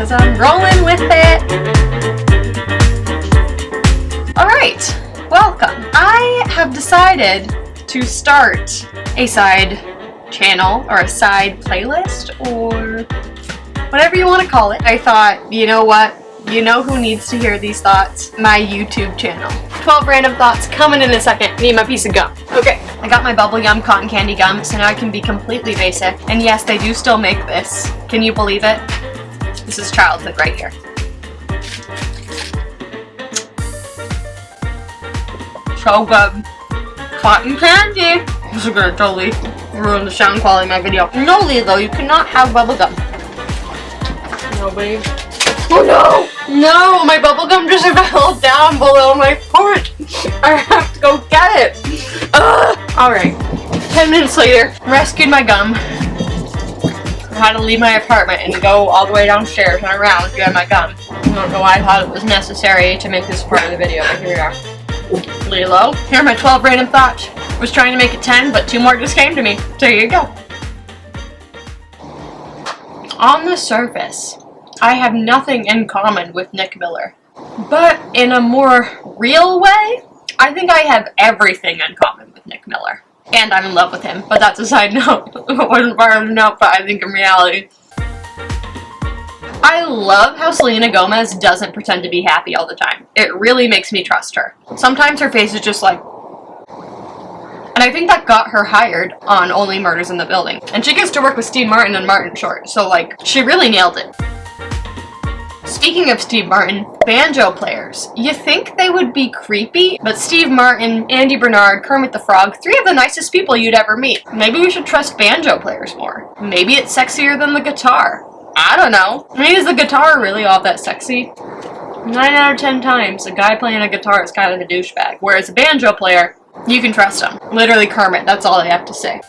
because I'm rolling with it. Alright, welcome. I have decided to start a side channel or a side playlist or whatever you want to call it. I thought, you know what? You know who needs to hear these thoughts? My YouTube channel. 12 random thoughts coming in a second. Need my piece of gum. Okay, I got my bubblegum cotton candy gum, so now I can be completely basic. And yes, they do still make this. Can you believe it? This is childhood right here. So good. Cotton candy. This is gonna totally ruin the sound quality of my video. No, Lilo, you cannot have bubblegum. No, babe. Oh no! No, my bubblegum just fell down below my foot. I have to go get it. Alright. 10 minutes later, rescued my gum. I had to leave my apartment and go all the way downstairs and around to get my gum. I don't know why I thought it was necessary to make this part of the video, but here we are. Lilo. Here are my 12 random thoughts. I was trying to make it 10, but 2 more just came to me. So here you go. On the surface, I have nothing in common with Nick Miller. But in a more real way, I think I have everything in common with Nick Miller. And I'm in love with him, but that's a side note. It wasn't part of the note, but I think in reality. I love how Selena Gomez doesn't pretend to be happy all the time. It really makes me trust her. Sometimes her face is just like... And I think that got her hired on Only Murders in the Building. And she gets to work with Steve Martin and Martin Short, so like, she really nailed it. Speaking of Steve Martin, banjo players. You think they would be creepy, but Steve Martin, Andy Bernard, Kermit the Frog, 3 of the nicest people you'd ever meet. Maybe we should trust banjo players more. Maybe it's sexier than the guitar. I don't know. I mean, is the guitar really all that sexy? 9 out of 10 times, a guy playing a guitar is kind of a douchebag, whereas a banjo player, you can trust him. Literally Kermit, that's all I have to say.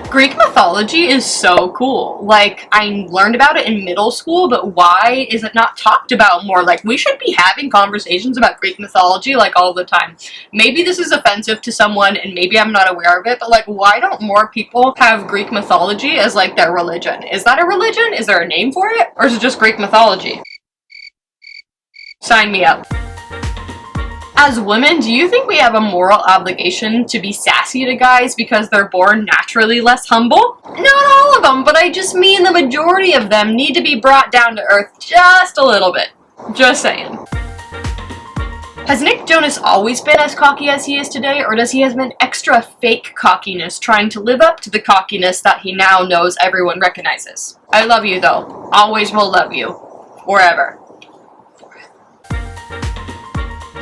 Greek mythology is so cool. Like, I learned about it in middle school, but why is it not talked about more? Like, we should be having conversations about Greek mythology, like, all the time. Maybe this is offensive to someone, and maybe I'm not aware of it, but, like, why don't more people have Greek mythology as, like, their religion? Is that a religion? Is there a name for it? Or is it just Greek mythology? Sign me up. As women, do you think we have a moral obligation to be sassy to guys because they're born naturally less humble? Not all of them, but I just mean the majority of them need to be brought down to earth just a little bit. Just saying. Has Nick Jonas always been as cocky as he is today, or does he have an extra fake cockiness trying to live up to the cockiness that he now knows everyone recognizes? I love you though. Always will love you. Forever.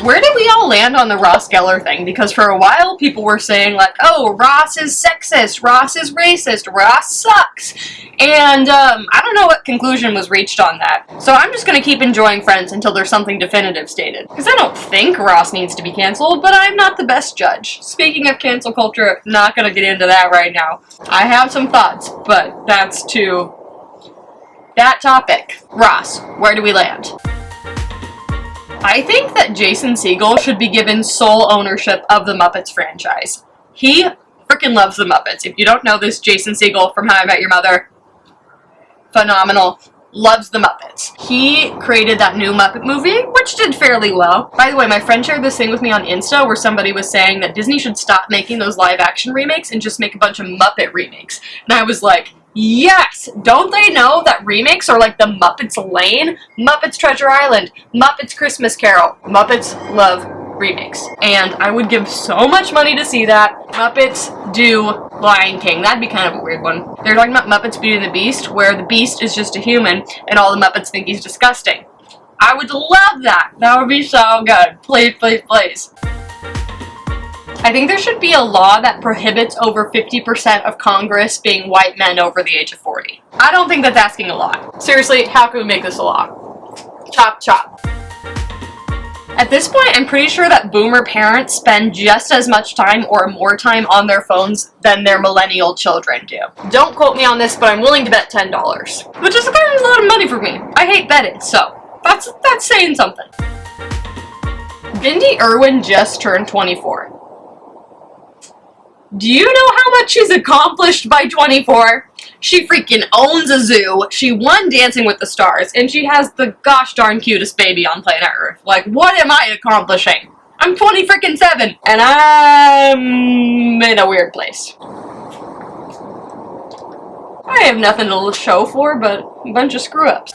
Where did we all land on the Ross Geller thing? Because for a while, people were saying, like, oh, Ross is sexist, Ross is racist, Ross sucks. And, I don't know what conclusion was reached on that. So I'm just gonna keep enjoying Friends until there's something definitive stated. Because I don't think Ross needs to be canceled, but I'm not the best judge. Speaking of cancel culture, not gonna get into that right now. I have some thoughts, but that's to that topic. Ross, where do we land? I think that Jason Segel should be given sole ownership of the Muppets franchise. He freaking loves the Muppets. If you don't know this, Jason Segel from How I Met Your Mother, phenomenal, loves the Muppets. He created that new Muppet movie, which did fairly well. By the way, my friend shared this thing with me on Insta where somebody was saying that Disney should stop making those live action remakes and just make a bunch of Muppet remakes. And I was like, yes! Don't they know that remakes are like the Muppets Lane? Muppets Treasure Island, Muppets Christmas Carol. Muppets love remakes. And I would give so much money to see that. Muppets do Lion King. That'd be kind of a weird one. They're talking about Muppets Beauty and the Beast, where the Beast is just a human, and all the Muppets think he's disgusting. I would love that! That would be so good. Please, please, please. I think there should be a law that prohibits over 50% of Congress being white men over the age of 40. I don't think that's asking a lot. Seriously, how can we make this a law? Chop, chop. At this point, I'm pretty sure that boomer parents spend just as much time or more time on their phones than their millennial children do. Don't quote me on this, but I'm willing to bet $10. Which is kind of a lot of money for me. I hate betting, so that's saying something. Bindi Irwin just turned 24. Do you know how much she's accomplished by 24? She freaking owns a zoo, she won Dancing with the Stars, and she has the gosh darn cutest baby on planet Earth. Like, what am I accomplishing? I'm 27, and I'm in a weird place. I have nothing to show for but a bunch of screw-ups.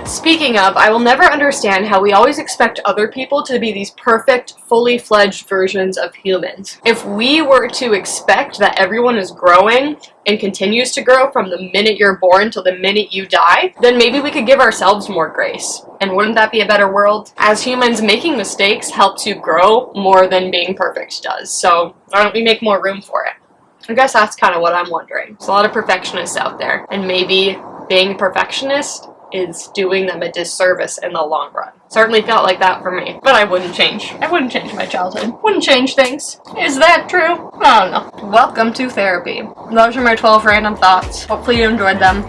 Speaking of, I will never understand how we always expect other people to be these perfect, fully fledged versions of humans. If we were to expect that everyone is growing and continues to grow from the minute you're born till the minute you die, then maybe we could give ourselves more grace. And wouldn't that be a better world? As humans, making mistakes helps you grow more than being perfect does, so why don't we make more room for it? I guess that's kind of what I'm wondering. There's a lot of perfectionists out there, and maybe being a perfectionist is doing them a disservice in the long run. Certainly felt like that for me. But I wouldn't change my childhood. Wouldn't change things. Is that true? I don't know. Welcome to therapy. Those are my 12 random thoughts. Hopefully you enjoyed them.